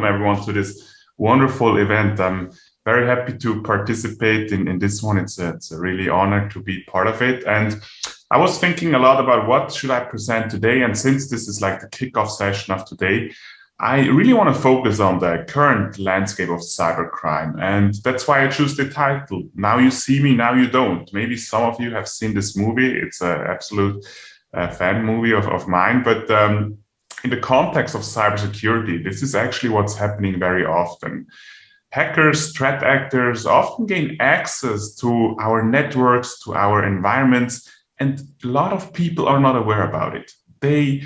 welcome everyone to this wonderful event. I'm very happy to participate in this one. It's a really honor to be part of it. And I was thinking a lot about what should I present today. And since this is like the kickoff session of today, I really want to focus on the current landscape of cybercrime. And that's why I choose the title, Now You See Me, Now You Don't. Maybe some of you have seen this movie. It's an absolute fan movie of mine. But in the context of cybersecurity, this is actually what's happening very often. Hackers, threat actors often gain access to our networks, to our environments, and a lot of people are not aware about it. They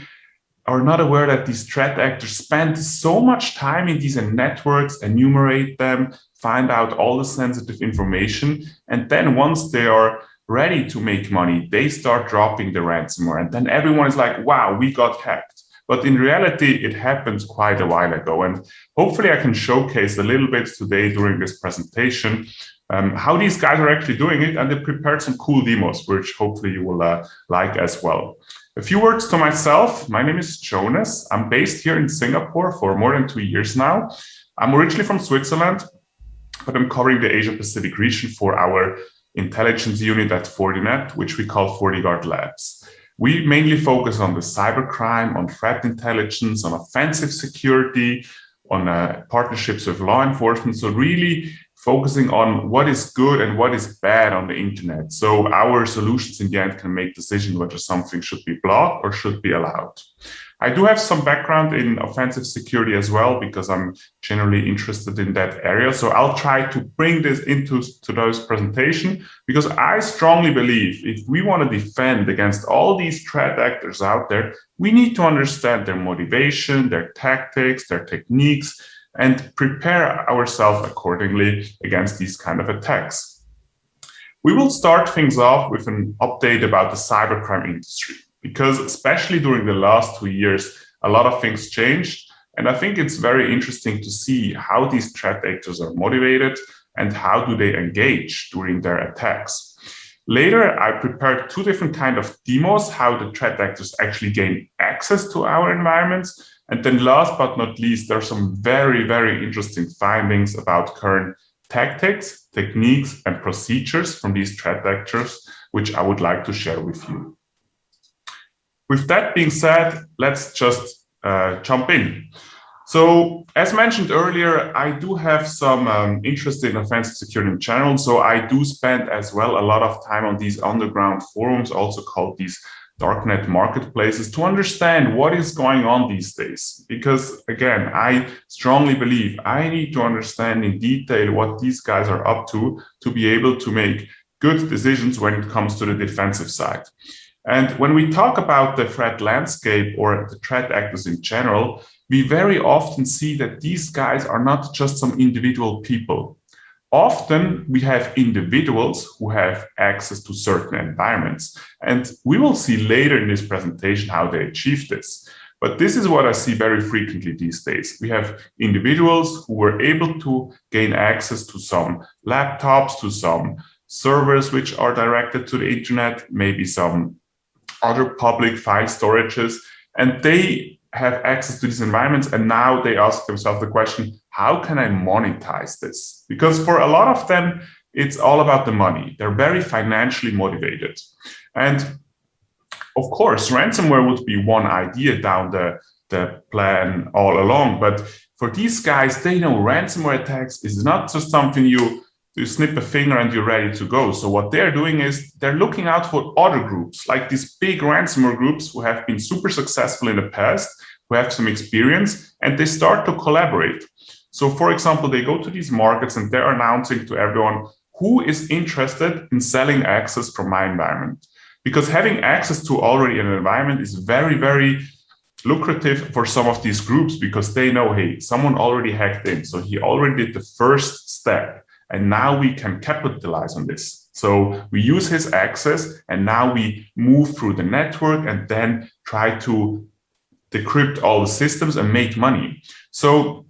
are not aware that these threat actors spend so much time in these networks, enumerate them, find out all the sensitive information, and then once they are ready to make money, they start dropping the ransomware. And then everyone is like, wow, we got hacked. But in reality, it happened quite a while ago. And hopefully I can showcase a little bit today during this presentation how these guys are actually doing it. And they prepared some cool demos, which hopefully you will like as well. A few words to myself. My name is Jonas. I'm based here in Singapore for more than 2 years now. I'm originally from Switzerland, but I'm covering the Asia Pacific region for our intelligence unit at Fortinet, which we call FortiGuard Labs. We mainly focus on the cybercrime, on threat intelligence, on offensive security, on partnerships with law enforcement. So really focusing on what is good and what is bad on the internet. So our solutions in the end can make decisions whether something should be blocked or should be allowed. I do have some background in offensive security as well, because I'm generally interested in that area. So I'll try to bring this into today's presentation, because I strongly believe if we want to defend against all these threat actors out there, we need to understand their motivation, their tactics, their techniques, and prepare ourselves accordingly against these kind of attacks. We will start things off with an update about the cybercrime industry, because especially during the last 2 years, a lot of things changed. And I think it's very interesting to see how these threat actors are motivated and how do they engage during their attacks. Later, I prepared 2 different kinds of demos, how the threat actors actually gain access to our environments. And then last but not least, there are some very, very interesting findings about current tactics, techniques, and procedures from these threat actors, which I would like to share with you. With that being said, let's just jump in. So as mentioned earlier, I do have some interest in offensive security in general. So I do spend as well a lot of time on these underground forums, also called these darknet marketplaces, to understand what is going on these days. Because again, I strongly believe I need to understand in detail what these guys are up to be able to make good decisions when it comes to the defensive side. And when we talk about the threat landscape or the threat actors in general, we very often see that these guys are not just some individual people. Often we have individuals who have access to certain environments. And we will see later in this presentation how they achieve this. But this is what I see very frequently these days. We have individuals who were able to gain access to some laptops, to some servers which are directed to the internet, maybe some other public file storages, and they have access to these environments. And now they ask themselves the question, how can I monetize this? Because for a lot of them, it's all about the money. They're very financially motivated. And of course, ransomware would be one idea down the plan all along. But for these guys, they know ransomware attacks is not just something you snip a finger and you're ready to go. So what they're doing is they're looking out for other groups, like these big ransomware groups who have been super successful in the past, who have some experience, and they start to collaborate. So for example, they go to these markets and they're announcing to everyone who is interested in selling access from my environment. Because having access to already an environment is very, very lucrative for some of these groups, because they know, hey, someone already hacked in. So he already did the first step. And now we can capitalize on this. So we use his access, and now we move through the network and then try to decrypt all the systems and make money. So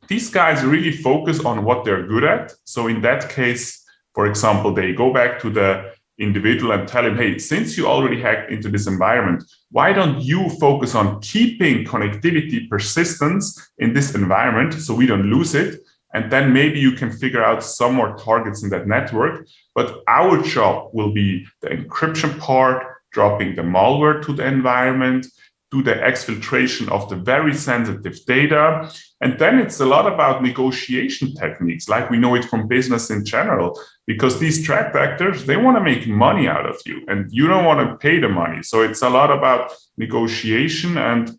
these guys really focus on what they're good at. So in that case, for example, they go back to the individual and tell him, hey, since you already hacked into this environment, why don't you focus on keeping connectivity persistence in this environment so we don't lose it? And then maybe you can figure out some more targets in that network. But our job will be the encryption part, dropping the malware to the environment, do the exfiltration of the very sensitive data. And then it's a lot about negotiation techniques, like we know it from business in general, because these threat actors, they want to make money out of you and you don't want to pay the money. So it's a lot about negotiation, and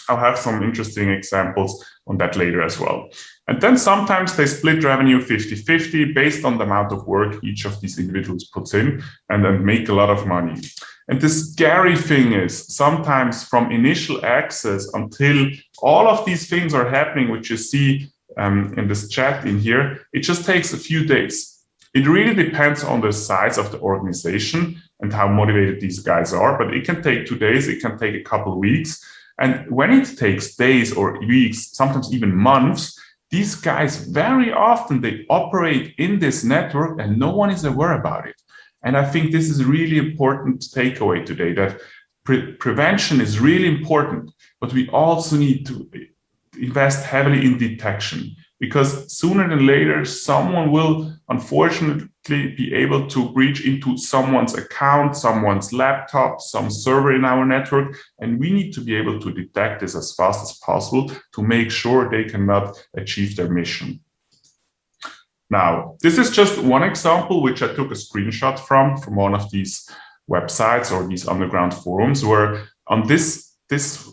I'll have some interesting examples on that later as well. And then sometimes they split revenue 50-50 based on the amount of work each of these individuals puts in, and then make a lot of money. And the scary thing is sometimes from initial access until all of these things are happening, which you see in this chat in here, it just takes a few days. It really depends on the size of the organization and how motivated these guys are, but it can take 2 days, it can take a couple of weeks. And when it takes days or weeks, sometimes even months, these guys very often, they operate in this network and no one is aware about it. And I think this is a really important takeaway today, that prevention is really important, but we also need to invest heavily in detection, because sooner than later, someone will unfortunately be able to breach into someone's account, someone's laptop, some server in our network. And we need to be able to detect this as fast as possible to make sure they cannot achieve their mission. Now, this is just one example, which I took a screenshot from one of these websites or these underground forums, where on this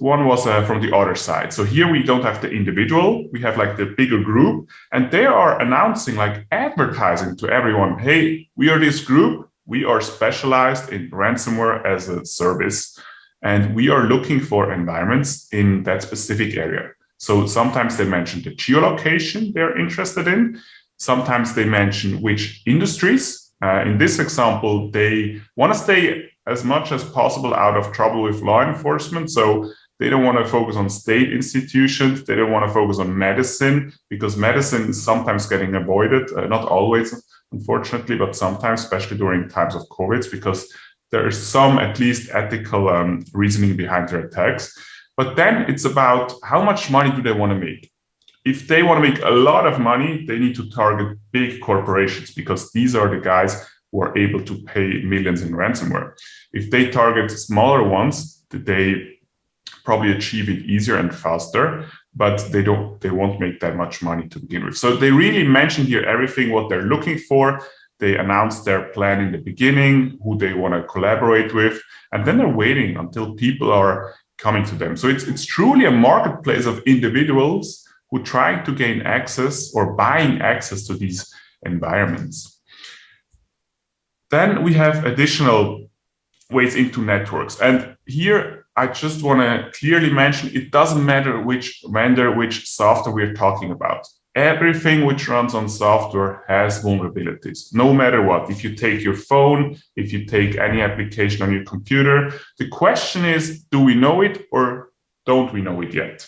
one was from the other side. So here we don't have the individual, we have like the bigger group, and they are announcing, like advertising to everyone, hey, we are this group, we are specialized in ransomware as a service, and we are looking for environments in that specific area. So sometimes they mention the geolocation they're interested in. Sometimes they mention which industries. In this example, they want to stay as much as possible out of trouble with law enforcement. So they don't want to focus on state institutions. They don't want to focus on medicine, because medicine is sometimes getting avoided. Not always, unfortunately, but sometimes, especially during times of COVID, because there is some at least ethical reasoning behind their attacks. But then it's about how much money do they want to make? If they want to make a lot of money, they need to target big corporations, because these are the guys who are able to pay millions in ransomware. If they target smaller ones, they probably achieve it easier and faster, but they won't make that much money to begin with. So they really mention here everything, what they're looking for. They announce their plan in the beginning, who they want to collaborate with, and then they're waiting until people are coming to them. So it's truly a marketplace of individuals who try to gain access or buying access to these environments. Then we have additional ways into networks. And here I just want to clearly mention, it doesn't matter which vendor, which software we're talking about. Everything which runs on software has vulnerabilities, no matter what. If you take your phone, if you take any application on your computer, the question is, do we know it or don't we know it yet?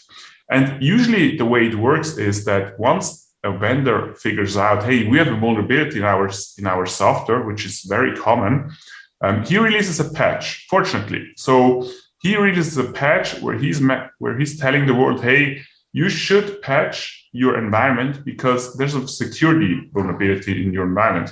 And usually the way it works is that once a vendor figures out, hey, we have a vulnerability in our software, which is very common, he releases a patch, fortunately. So he releases a patch where he's telling the world, hey, you should patch your environment because there's a security vulnerability in your environment.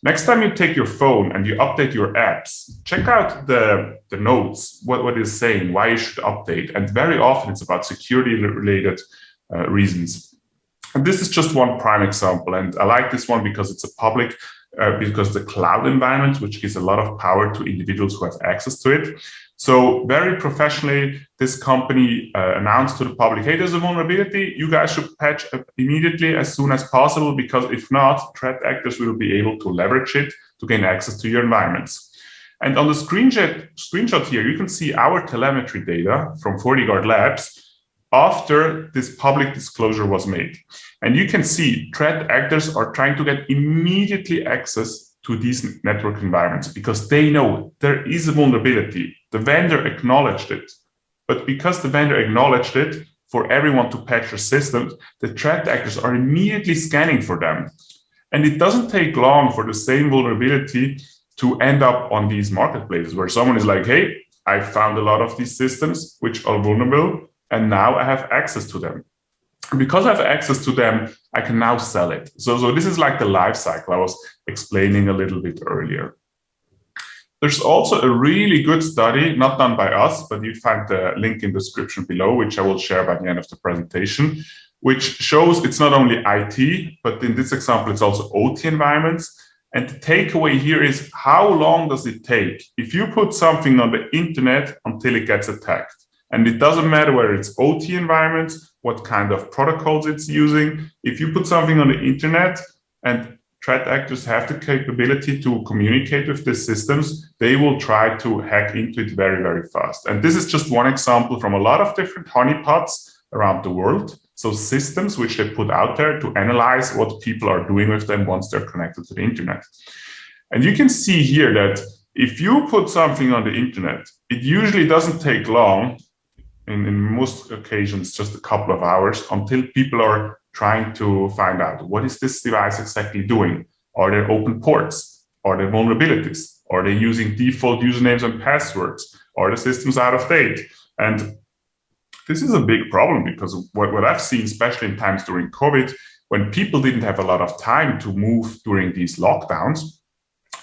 Next time you take your phone and you update your apps, check out the notes, what it's saying, why you should update. And very often it's about security-related reasons. And this is just one prime example. And I like this one because it's a public, because the cloud environment, which gives a lot of power to individuals who have access to it. So very professionally, this company announced to the public, hey, there's a vulnerability. You guys should patch immediately as soon as possible, because if not, threat actors will be able to leverage it to gain access to your environments. And on the screenshot here, you can see our telemetry data from FortiGuard Labs after this public disclosure was made. And you can see threat actors are trying to get immediately access to these network environments because they know there is a vulnerability. The vendor acknowledged it. But because the vendor acknowledged it, for everyone to patch their systems, the threat actors are immediately scanning for them. And it doesn't take long for the same vulnerability to end up on these marketplaces where someone is like, hey, I found a lot of these systems which are vulnerable, and now I have access to them. And because I have access to them, I can now sell it. So this is like the life cycle I was explaining a little bit earlier. There's also a really good study, not done by us, but you find the link in the description below, which I will share by the end of the presentation, which shows it's not only IT, but in this example, it's also OT environments. And the takeaway here is, how long does it take if you put something on the internet until it gets attacked? And it doesn't matter whether it's OT environments, what kind of protocols it's using. If you put something on the internet and threat actors have the capability to communicate with the systems, they will try to hack into it very, very fast. And this is just one example from a lot of different honeypots around the world. So systems which they put out there to analyze what people are doing with them once they're connected to the internet. And you can see here that if you put something on the internet, it usually doesn't take long, in most occasions, just a couple of hours, until people are trying to find out, what is this device exactly doing? Are there open ports? Are there vulnerabilities? Are they using default usernames and passwords? Are the systems out of date? And this is a big problem, because what I've seen, especially in times during COVID, when people didn't have a lot of time to move during these lockdowns,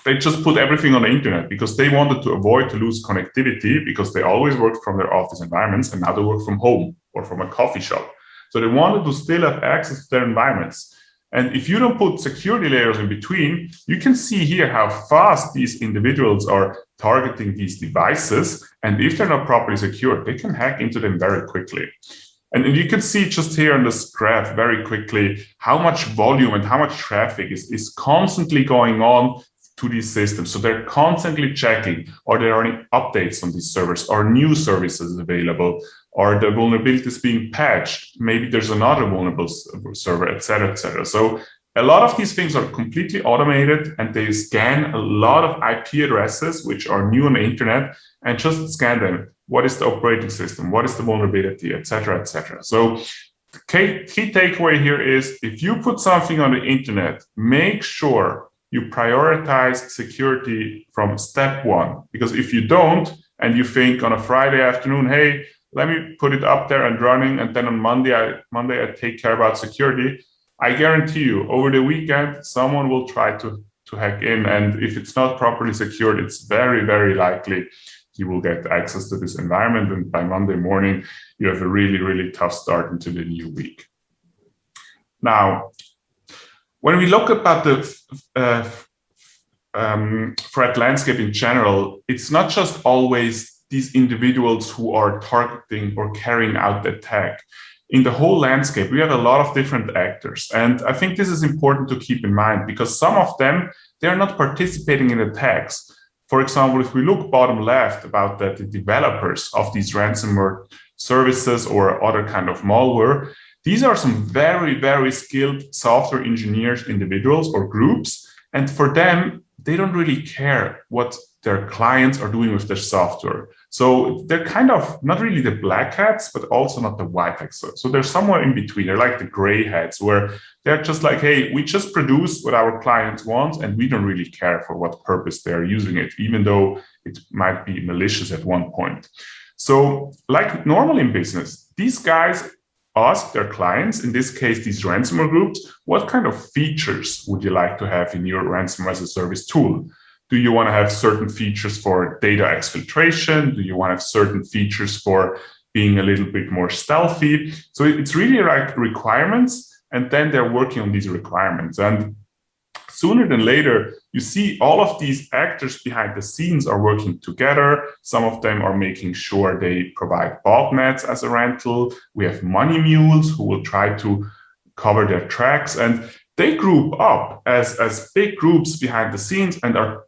they just put everything on the internet because they wanted to avoid to lose connectivity, because they always worked from their office environments and now they work from home or from a coffee shop. So they wanted to still have access to their environments. And if you don't put security layers in between, you can see here how fast these individuals are targeting these devices. And if they're not properly secured, they can hack into them very quickly. And you can see just here on this graph very quickly how much volume and how much traffic is constantly going on to these systems. So they're constantly checking, are there any updates on these servers? Are new services available? Are the vulnerabilities being patched? Maybe there's another vulnerable server, et cetera, et cetera. So a lot of these things are completely automated, and they scan a lot of IP addresses, which are new on the internet, and just scan them. What is the operating system? What is the vulnerability, et cetera, et cetera. So the key takeaway here is, if you put something on the internet, make sure you prioritize security from step one. Because if you don't, and you think on a Friday afternoon, hey, let me put it up there and running, and then on Monday I take care about security, I guarantee you, over the weekend, someone will try to hack in. And if it's not properly secured, it's very, very likely he will get access to this environment. And by Monday morning, you have a really, really tough start into the new week. Now, when we look about the threat landscape in general, it's not just always these individuals who are targeting or carrying out the attack. In the whole landscape, we have a lot of different actors. And I think this is important to keep in mind, because some of them, they're not participating in attacks. For example, if we look bottom left about the developers of these ransomware services or other kind of malware, these are some very, very skilled software engineers, individuals or groups. And for them, they don't really care what their clients are doing with their software. So they're kind of not really the black hats, but also not the white hats. So they're somewhere in between. They're like the gray hats, where they're just like, hey, we just produce what our clients want, and we don't really care for what purpose they're using it, even though it might be malicious at one point. So like normal in business, these guys ask their clients, in this case, these ransomware groups, what kind of features would you like to have in your ransomware as a service tool? Do you want to have certain features for data exfiltration? Do you want to have certain features for being a little bit more stealthy? So it's really like requirements, and then they're working on these requirements. And sooner than later, you see all of these actors behind the scenes are working together. Some of them are making sure they provide botnets as a rental. We have money mules who will try to cover their tracks, and they group up as big groups behind the scenes and are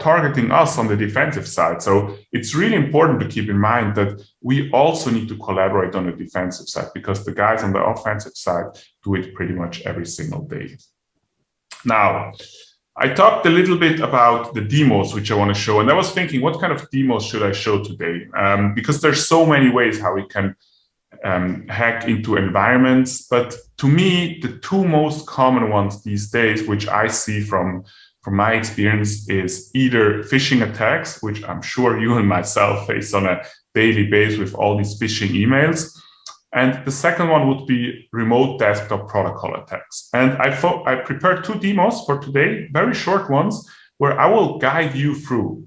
targeting us on the defensive side. So it's really important to keep in mind that we also need to collaborate on the defensive side, because the guys on the offensive side do it pretty much every single day. Now, I talked a little bit about the demos, which I want to show, and I was thinking, what kind of demos should I show today? Because there's so many ways how we can hack into environments. But to me, the two most common ones these days, which I see from from my experience, is either phishing attacks, which I'm sure you and myself face on a daily basis with all these phishing emails. And the second one would be remote desktop protocol attacks. And I prepared 2 demos for today, very short ones, where I will guide you through.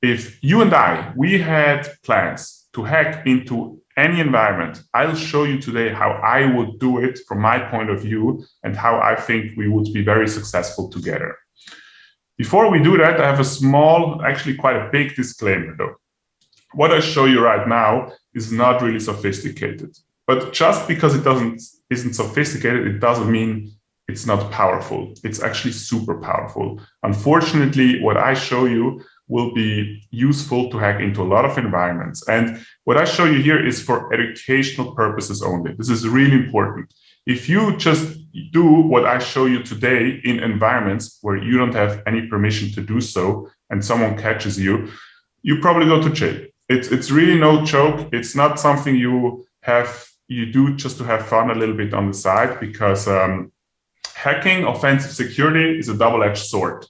If you and we had plans to hack into any environment, I'll show you today how I would do it from my point of view and how I think we would be very successful together. Before we do that, I have a small, actually quite a big disclaimer though. What I show you right now is not really sophisticated, but just because it isn't sophisticated, it doesn't mean it's not powerful. It's actually super powerful. Unfortunately, what I show you will be useful to hack into a lot of environments. And what I show you here is for educational purposes only. This is really important. If you just do what I show you today in environments where you don't have any permission to do so, and someone catches you, you probably go to jail. It's really no joke. It's not something you do just to have fun a little bit on the side, because hacking offensive security is a double-edged sword.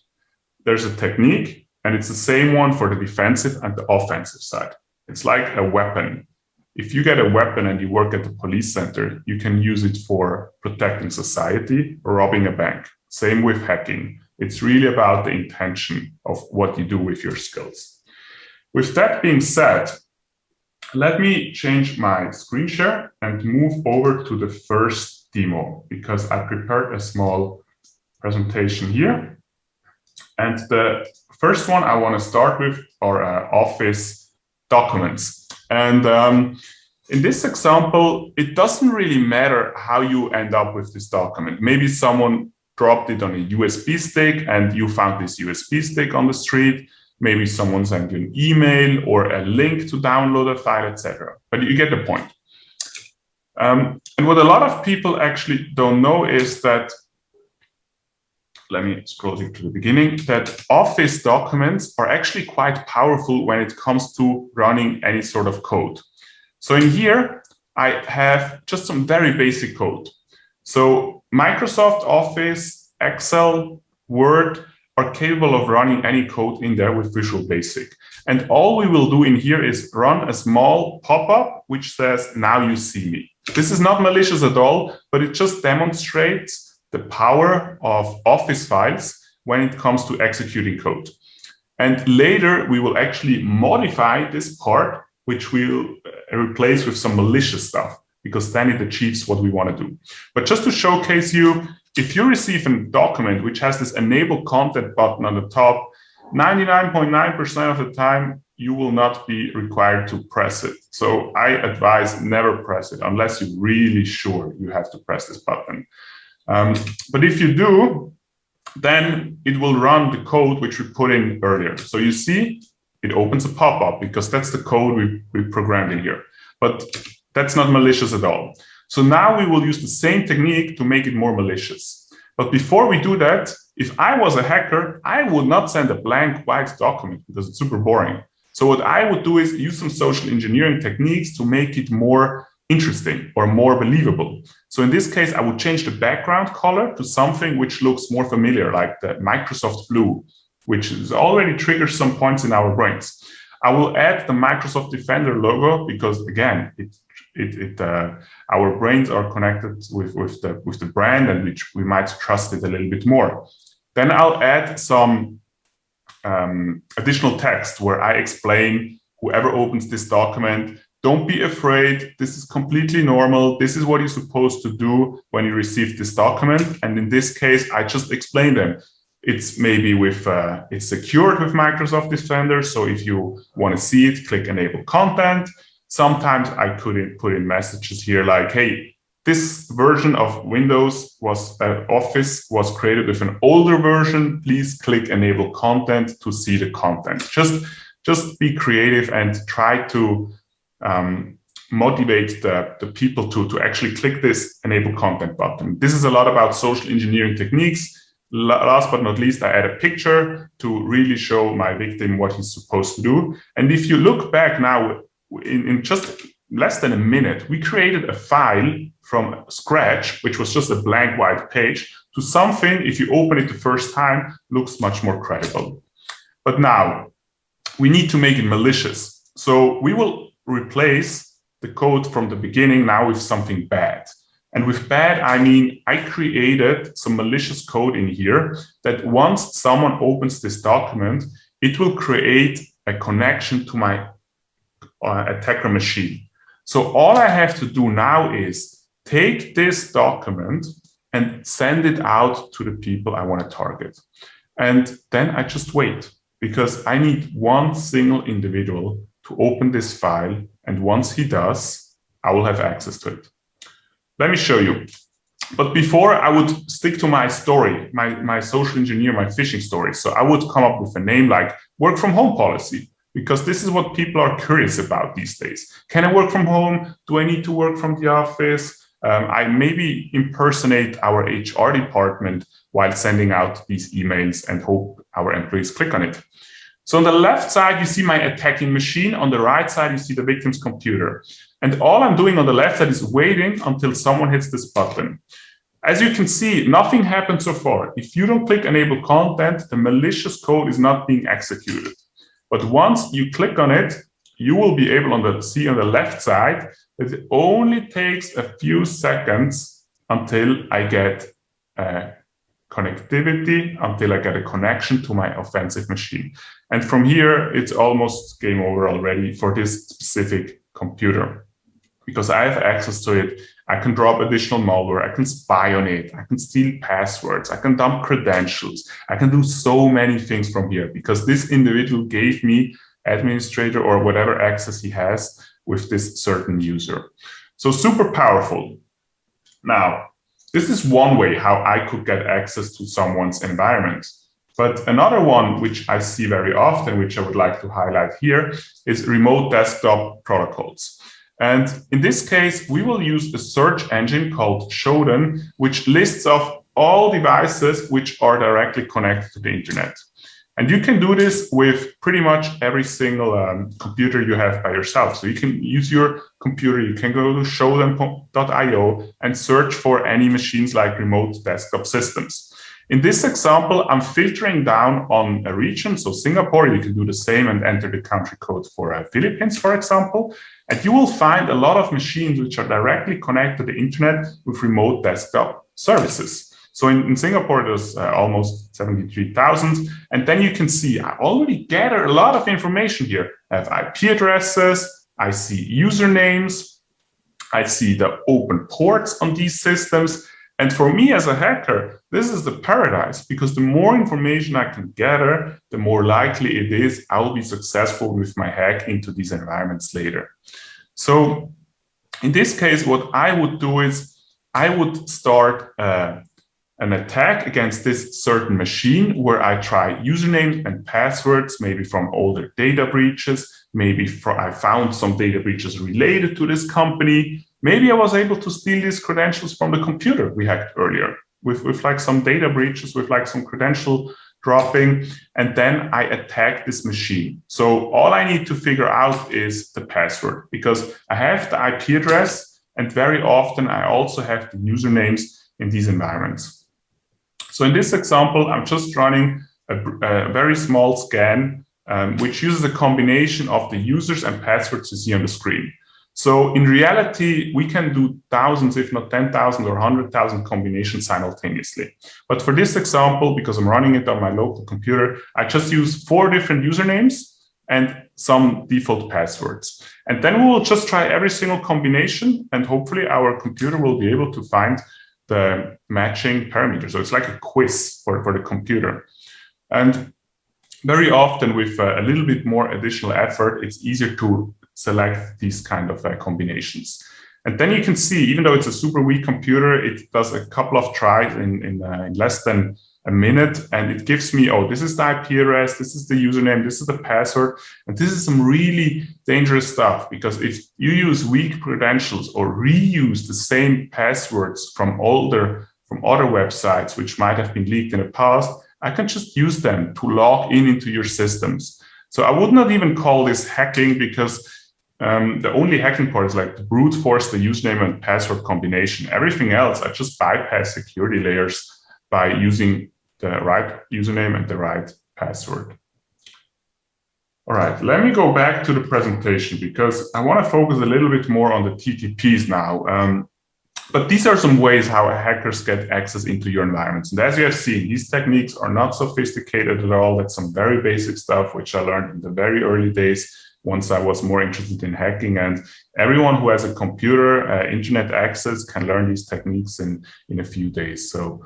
There's a technique, and it's the same one for the defensive and the offensive side. It's like a weapon. If you get a weapon and you work at the police center, you can use it for protecting society or robbing a bank. Same with hacking. It's really about the intention of what you do with your skills. With that being said, let me change my screen share and move over to the first demo, because I prepared a small presentation here. And the first one I want to start with are Office documents. And in this example, it doesn't really matter how you end up with this document. Maybe someone dropped it on a USB stick and you found this USB stick on the street. Maybe someone sent you an email or a link to download a file, etc. But you get the point. And what a lot of people actually don't know is that, let me scroll to the beginning, that Office documents are actually quite powerful when it comes to running any sort of code. So in here, I have just some very basic code. So Microsoft Office, Excel, Word, are capable of running any code in there with Visual Basic. And all we will do in here is run a small pop-up which says, now you see me. This is not malicious at all, but it just demonstrates the power of Office files when it comes to executing code. And later we will actually modify this part, which we'll replace with some malicious stuff, because then it achieves what we want to do. But just to showcase you, if you receive a document which has this enable content button on the top, 99.9% of the time, you will not be required to press it. So I advise never press it unless you're really sure you have to press this button. But if you do, then it will run the code which we put in earlier. So you see, it opens a pop-up because that's the code we programmed in here. But that's not malicious at all. So now we will use the same technique to make it more malicious. But before we do that, if I was a hacker, I would not send a blank white document because it's super boring. So what I would do is use some social engineering techniques to make it more interesting or more believable. So in this case, I would change the background color to something which looks more familiar, like the Microsoft blue, which is already triggers some points in our brains. I will add the Microsoft Defender logo because, again, our brains are connected with the brand, and which we might trust it a little bit more. Then I'll add some additional text where I explain, whoever opens this document, don't be afraid. This is completely normal. This is what you're supposed to do when you receive this document. And in this case, I just explain them. It's maybe it's secured with Microsoft Defender. So if you want to see it, click enable content. Sometimes I could put in messages here like, hey, this version of Windows Office was created with an older version. Please click enable content to see the content. Just be creative and try to motivate the people to actually click this enable content button. This is a lot about social engineering techniques. Last but not least, I add a picture to really show my victim what he's supposed to do. And if you look back now, in just less than a minute, we created a file from scratch, which was just a blank white page, to something, if you open it the first time, looks much more credible. But now we need to make it malicious. So we will replace the code from the beginning now with something bad. And with bad, I mean, I created some malicious code in here that once someone opens this document, it will create a connection to my attacker machine. So all I have to do now is take this document and send it out to the people I want to target. And then I just wait, because I need one single individual to open this file. And once he does, I will have access to it. Let me show you. But before, I would stick to my story, my social engineer, my phishing story. So I would come up with a name like work from home policy, because this is what people are curious about these days. Can I work from home? Do I need to work from the office? I maybe impersonate our HR department while sending out these emails and hope our employees click on it. So on the left side, you see my attacking machine. On the right side, you see the victim's computer. And all I'm doing on the left side is waiting until someone hits this button. As you can see, nothing happened so far. If you don't click enable content, the malicious code is not being executed. But once you click on it, you will be able to see on the left side that it only takes a few seconds until I get connectivity, until I get a connection to my offensive machine. And from here, it's almost game over already for this specific computer. Because I have access to it, I can drop additional malware, I can spy on it, I can steal passwords, I can dump credentials, I can do so many things from here because this individual gave me administrator or whatever access he has with this certain user. So super powerful. Now, this is one way how I could get access to someone's environment. But another one, which I see very often, which I would like to highlight here, is remote desktop protocols. And in this case, we will use a search engine called Shodan, which lists off all devices which are directly connected to the internet. And you can do this with pretty much every single computer you have by yourself. So you can use your computer, you can go to shodan.io and search for any machines like remote desktop systems. In this example, I'm filtering down on a region. So Singapore, you can do the same and enter the country code for Philippines, for example. And you will find a lot of machines which are directly connected to the internet with remote desktop services. So in Singapore, there's almost 73,000. And then you can see I already gather a lot of information here. I have IP addresses, I see usernames, I see the open ports on these systems. And for me as a hacker, this is the paradise because the more information I can gather, the more likely it is I will be successful with my hack into these environments later. So in this case, what I would do is I would start an attack against this certain machine where I try usernames and passwords, maybe from older data breaches, maybe I found some data breaches related to this company. Maybe I was able to steal these credentials from the computer we hacked earlier with like some data breaches, with like some credential dropping, and then I attack this machine. So all I need to figure out is the password because I have the IP address and very often I also have the usernames in these environments. So in this example, I'm just running a very small scan, which uses a combination of the users and passwords you see on the screen. So in reality, we can do thousands, if not 10,000 or 100,000 combinations simultaneously. But for this example, because I'm running it on my local computer, I just use 4 different usernames and some default passwords. And then we will just try every single combination and hopefully our computer will be able to find the matching parameters. So it's like a quiz for the computer. And very often with a little bit more additional effort, it's easier to select these kind of combinations. And then you can see, even though it's a super weak computer, it does a couple of tries in less than a minute. And it gives me, oh, this is the IP address, this is the username, this is the password. And this is some really dangerous stuff, because if you use weak credentials or reuse the same passwords from other websites, which might have been leaked in the past, I can just use them to log into your systems. So I would not even call this hacking because The only hacking part is like to brute force the username and password combination. Everything else, I just bypass security layers by using the right username and the right password. All right, let me go back to the presentation because I want to focus a little bit more on the TTPs now. But these are some ways how hackers get access into your environments. And as you have seen, these techniques are not sophisticated at all. That's some very basic stuff, which I learned in the very early days once I was more interested in hacking. And everyone who has a computer, internet access can learn these techniques in a few days. So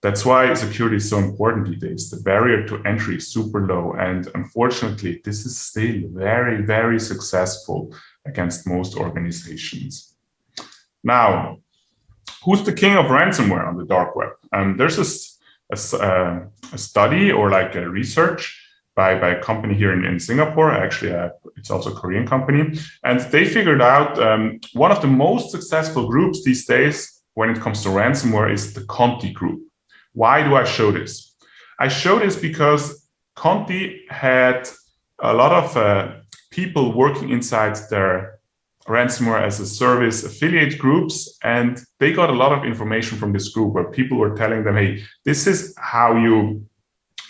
that's why security is so important these days. The barrier to entry is super low. And unfortunately, this is still very, very successful against most organizations. Now, who's the king of ransomware on the dark web? There's a study or like a research by a company here in Singapore. Actually, it's also a Korean company. And they figured out one of the most successful groups these days when it comes to ransomware is the Conti group. Why do I show this? I show this because Conti had a lot of people working inside their ransomware as a service affiliate groups, and they got a lot of information from this group where people were telling them, hey, this is how you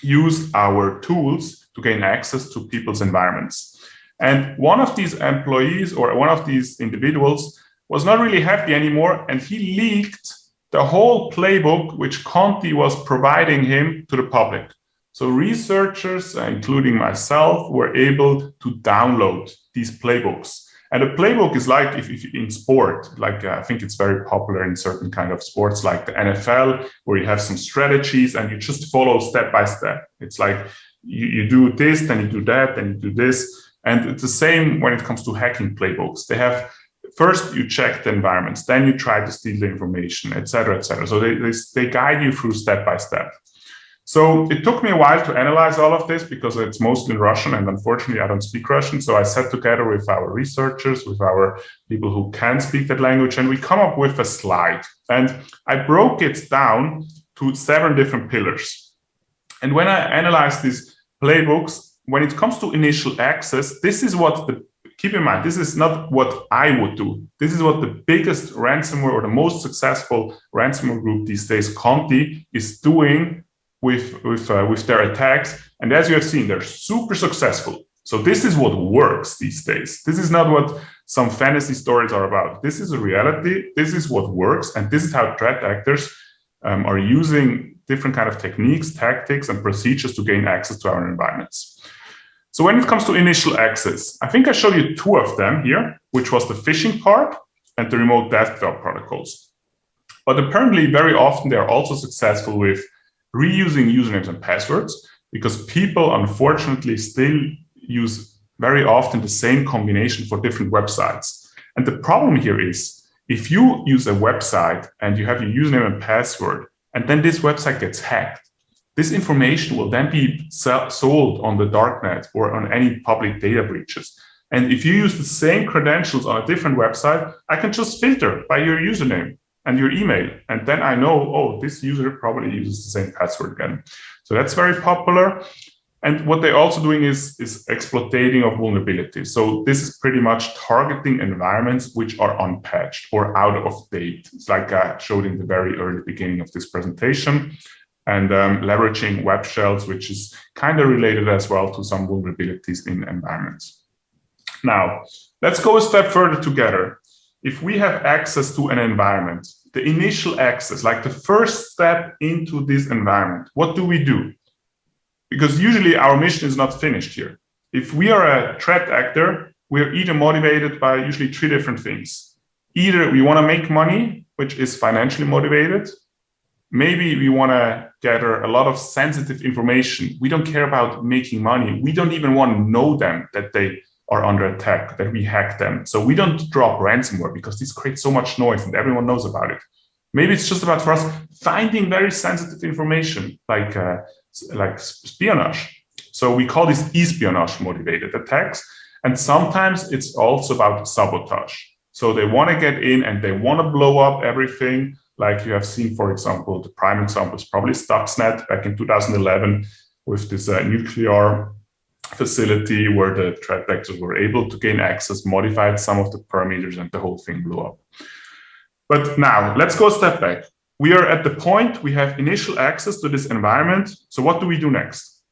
use our tools to gain access to people's environments. And one of these employees or one of these individuals was not really happy anymore, and he leaked the whole playbook which Conti was providing him to the public. So researchers, including myself, were able to download these playbooks. And a playbook is like if in sport, like I think it's very popular in certain kind of sports like the NFL, where you have some strategies and you just follow step by step. It's like you do this, then you do that, then you do this. And it's the same when it comes to hacking playbooks. They have, first you check the environments, then you try to steal the information, et cetera, et cetera. So they guide you through step by step. So it took me a while to analyze all of this because it's mostly in Russian, and unfortunately I don't speak Russian. So I sat together with our researchers, with our people who can speak that language, and we come up with a slide. And I broke it down to 7 different pillars. And when I analyze these playbooks, when it comes to initial access, this is what keep in mind, this is not what I would do. This is what the biggest ransomware or the most successful ransomware group these days, Conti, is doing with their attacks. And as you have seen, they're super successful. So this is what works these days. This is not what some fantasy stories are about. This is a reality. This is what works. And this is how threat actors are using different kind of techniques, tactics, and procedures to gain access to our environments. So when it comes to initial access, I think I showed you 2 of them here, which was the phishing part and the remote desktop protocols. But apparently very often they're also successful with reusing usernames and passwords, because people unfortunately still use very often the same combination for different websites. And the problem here is if you use a website and you have your username and password, and then this website gets hacked, this information will then be sold on the darknet or on any public data breaches. And if you use the same credentials on a different website, I can just filter by your username and your email. And then I know, oh, this user probably uses the same password again. So that's very popular. And what they're also doing is exploiting of vulnerabilities. So this is pretty much targeting environments which are unpatched or out of date. It's like I showed in the very early beginning of this presentation. And leveraging web shells, which is kind of related as well to some vulnerabilities in environments. Now, let's go a step further together. If we have access to an environment, the initial access, like the first step into this environment, what do we do? Because usually our mission is not finished here. If we are a threat actor, we're either motivated by usually 3 different things. Either we want to make money, which is financially motivated. Maybe we want to gather a lot of sensitive information. We don't care about making money. We don't even want to know them, that they are under attack, that we hack them. So we don't drop ransomware because this creates so much noise and everyone knows about it. Maybe it's just about for us finding very sensitive information like espionage. So we call this espionage motivated attacks. And sometimes it's also about sabotage. So they want to get in and they want to blow up everything. Like you have seen, for example, the prime example is probably Stuxnet back in 2011 with this nuclear facility where the threat actors were able to gain access, modified some of the parameters, and the whole thing blew up. But now let's go a step back. We are at the point we have initial access to this environment. So what do we do next?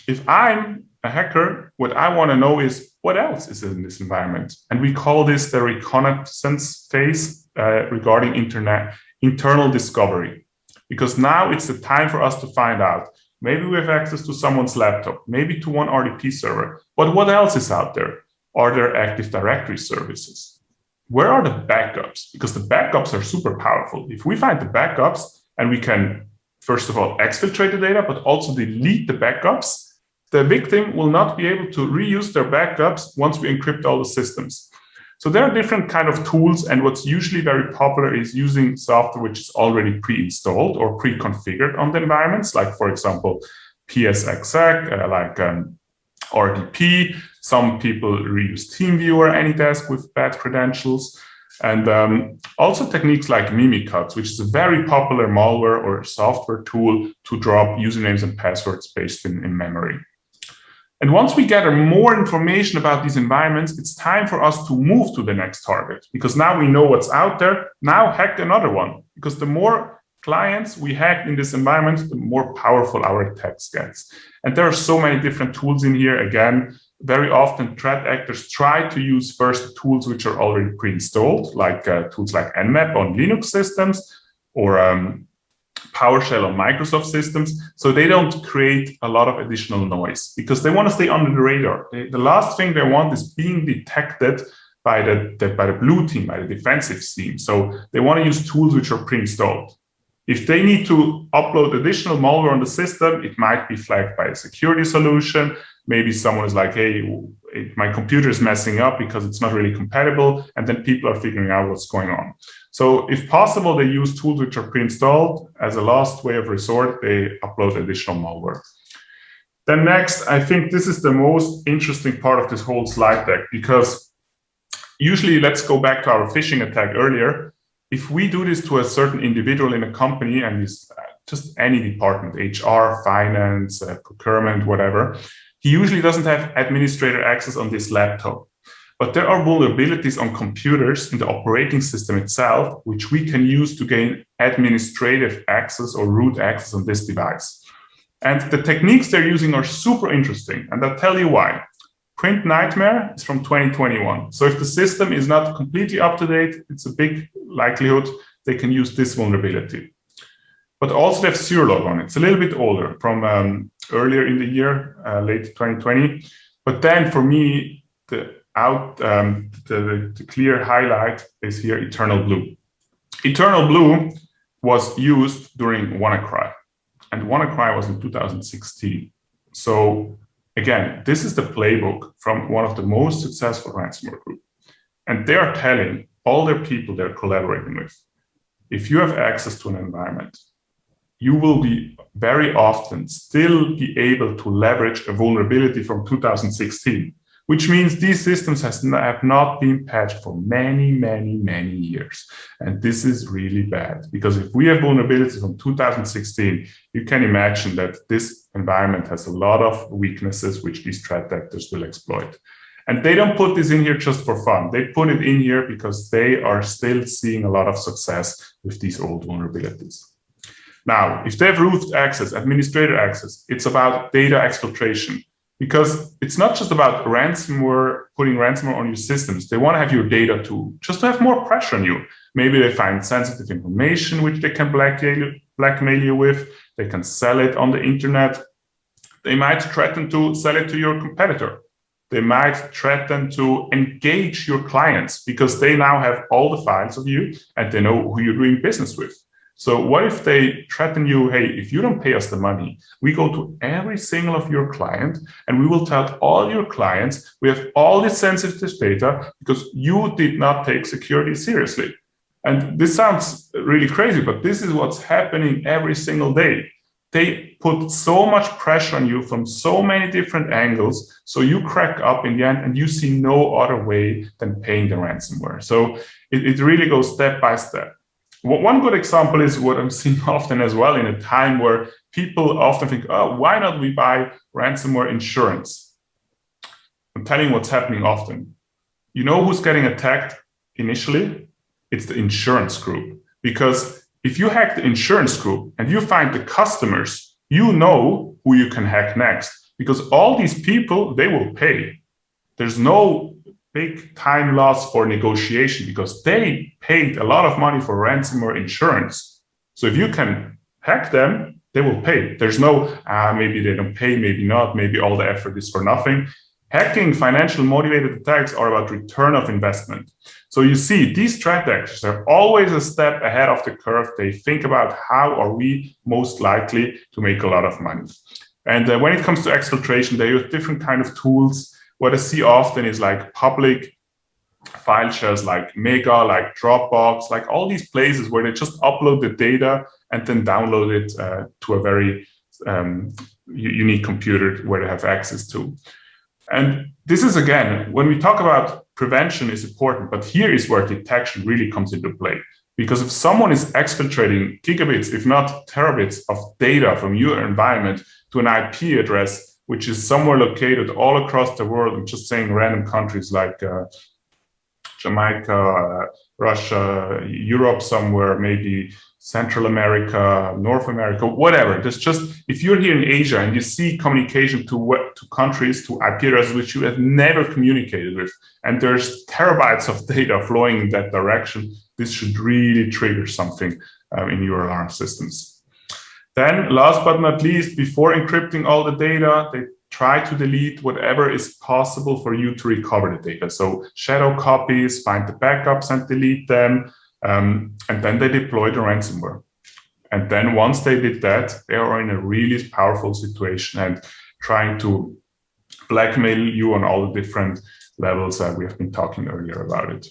If I'm a hacker, what I want to know is what else is in this environment. And we call this the reconnaissance phase regarding internal discovery. Because now it's the time for us to find out. Maybe we have access to someone's laptop, maybe to one RDP server. But what else is out there? Are there Active Directory services? Where are the backups? Because the backups are super powerful. If we find the backups and we can, first of all, exfiltrate the data, but also delete the backups, the victim will not be able to reuse their backups once we encrypt all the systems. So there are different kind of tools, and what's usually very popular is using software which is already pre-installed or pre-configured on the environments, like, for example, PSExec, RDP. Some people reuse TeamViewer, AnyDesk with bad credentials. And also techniques like Mimikatz, which is a very popular malware or software tool to drop usernames and passwords based in memory. And once we gather more information about these environments, it's time for us to move to the next target, because now we know what's out there. Now hack another one, because the more clients we hack in this environment, the more powerful our attacks gets. And there are so many different tools in here. Again, very often threat actors try to use first tools which are already pre-installed, like tools like Nmap on Linux systems or PowerShell on Microsoft systems. So they don't create a lot of additional noise because they want to stay under the radar. The last thing they want is being detected by the blue team, by the defensive team. So they want to use tools which are pre-installed. If they need to upload additional malware on the system, it might be flagged by a security solution. Maybe someone is like, hey, my computer is messing up because it's not really compatible. And then people are figuring out what's going on. So if possible, they use tools which are pre-installed. As a last way of resort, they upload additional malware. Then next, I think this is the most interesting part of this whole slide deck, because usually, let's go back to our phishing attack earlier. If we do this to a certain individual in a company, and it's just any department, HR, finance, procurement, whatever, he usually doesn't have administrator access on this laptop. But there are vulnerabilities on computers in the operating system itself, which we can use to gain administrative access or root access on this device. And the techniques they're using are super interesting, and I'll tell you why. Print Nightmare is from 2021. So if the system is not completely up to date, it's a big likelihood they can use this vulnerability. But also they have Zerolog on it. It's a little bit older, from earlier in the year, late 2020. But then for me, the clear highlight is here, Eternal Blue. Eternal Blue was used during WannaCry, and WannaCry was in 2016. So again, this is the playbook from one of the most successful ransomware groups. And they are telling all their people they're collaborating with, if you have access to an environment, you will be very often still be able to leverage a vulnerability from 2016, which means these systems have not been patched for many, many, many years. And this is really bad, because if we have vulnerabilities from 2016, you can imagine that this environment has a lot of weaknesses which these threat actors will exploit. And they don't put this in here just for fun. They put it in here because they are still seeing a lot of success with these old vulnerabilities. Now, if they have root access, administrator access, it's about data exfiltration, because it's not just about ransomware, putting ransomware on your systems. They want to have your data too, just to have more pressure on you. Maybe they find sensitive information which they can blackmail you with. They can sell it on the internet. They might threaten to sell it to your competitor. They might threaten to engage your clients because they now have all the files of you and they know who you're doing business with. So what if they threaten you, hey, if you don't pay us the money, we go to every single of your client and we will tell all your clients we have all this sensitive data because you did not take security seriously. And this sounds really crazy, but this is what's happening every single day. They put so much pressure on you from so many different angles, so you crack up in the end and you see no other way than paying the ransomware. So it really goes step by step. One good example is what I'm seeing often as well, in a time where people often think, oh, why not we buy ransomware insurance? I'm telling you what's happening often. You know who's getting attacked initially? It's the insurance group. Because if you hack the insurance group and you find the customers, you know who you can hack next. Because all these people, they will pay. There's no big time loss for negotiation because they paid a lot of money for ransomware insurance. So if you can hack them, they will pay. There's no, maybe they don't pay, maybe not, maybe all the effort is for nothing. Hacking financial motivated attacks are about return of investment. So you see, these threat actors are always a step ahead of the curve. They think about how are we most likely to make a lot of money. And when it comes to exfiltration, they use different kind of tools. What I see often is like public file shares like Mega, like Dropbox, like all these places where they just upload the data and then download it to a very unique computer where they have access to. And this is, again, when we talk about prevention is important, but here is where detection really comes into play. Because if someone is exfiltrating gigabits, if not terabits of data from your environment to an IP address, which is somewhere located all across the world, I'm just saying random countries like Jamaica, Russia, Europe somewhere, maybe Central America, North America, whatever. There's just, if you're here in Asia and you see communication to countries, to IP addresses which you have never communicated with, and there's terabytes of data flowing in that direction, this should really trigger something in your alarm systems. Then, last but not least, before encrypting all the data, they try to delete whatever is possible for you to recover the data. So shadow copies, find the backups and delete them. And then they deploy the ransomware. And then once they did that, they are in a really powerful situation and trying to blackmail you on all the different levels that we have been talking earlier about it.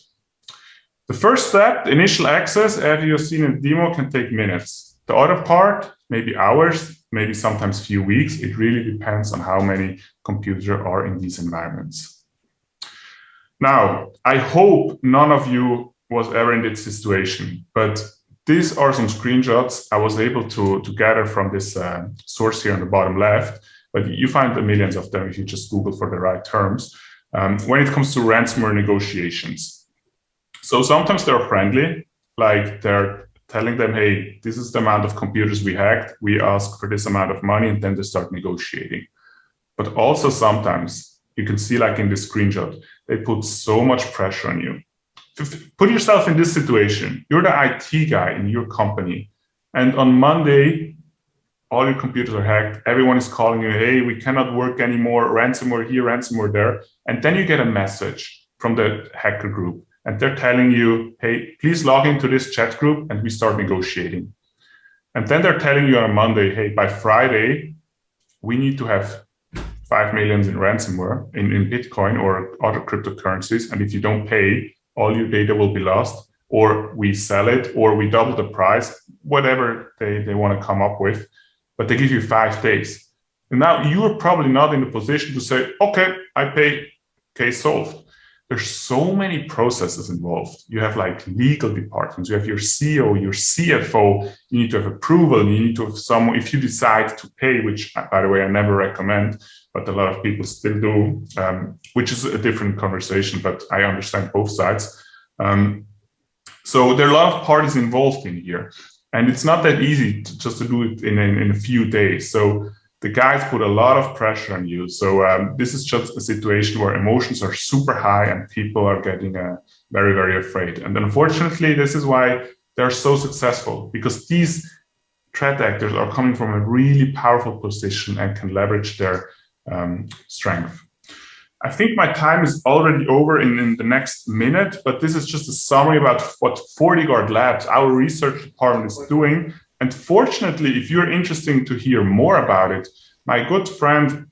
The first step, initial access, as you've seen in the demo, can take minutes. The other part, maybe hours, maybe sometimes few weeks. It really depends on how many computers are in these environments. Now, I hope none of you was ever in this situation, but these are some screenshots I was able to gather from this source here on the bottom left, but you find the millions of them if you just Google for the right terms, when it comes to ransomware negotiations. So sometimes they're friendly, like they're telling them, hey, this is the amount of computers we hacked, we ask for this amount of money, and then they start negotiating. But also sometimes, you can see like in this screenshot, they put so much pressure on you. Put yourself in this situation. You're the IT guy in your company. And on Monday, all your computers are hacked. Everyone is calling you, hey, we cannot work anymore. Ransomware here, ransomware there. And then you get a message from the hacker group. And they're telling you, hey, please log into this chat group and we start negotiating. And then they're telling you on Monday, hey, by Friday, we need to have 5 million in ransomware in Bitcoin or other cryptocurrencies. And if you don't pay, all your data will be lost, or we sell it, or we double the price, whatever they want to come up with, but they give you 5 days. And now you're probably not in the position to say, okay, I pay, case solved. There's so many processes involved. You have like legal departments, you have your CEO, your CFO, you need to have approval, you need to have someone, if you decide to pay, which by the way, I never recommend, but a lot of people still do, which is a different conversation, but I understand both sides. So there are a lot of parties involved in here, and it's not that easy just to do it in a few days. So the guys put a lot of pressure on you. So this is just a situation where emotions are super high and people are getting very, very afraid. And unfortunately, this is why they're so successful, because these threat actors are coming from a really powerful position and can leverage their strength. I think my time is already over in the next minute, but this is just a summary about what FortiGuard Labs, our research department, is doing. And fortunately, if you're interested to hear more about it, my good friend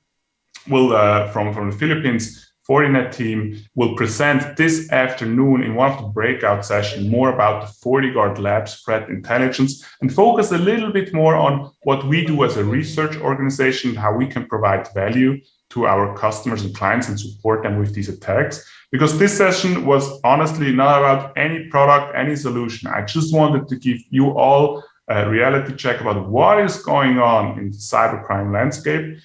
will from the Philippines, Fortinet team, will present this afternoon in one of the breakout sessions more about the FortiGuard Labs threat intelligence and focus a little bit more on what we do as a research organization, how we can provide value to our customers and clients and support them with these attacks. Because this session was honestly not about any product, any solution. I just wanted to give you all a reality check about what is going on in the cybercrime landscape.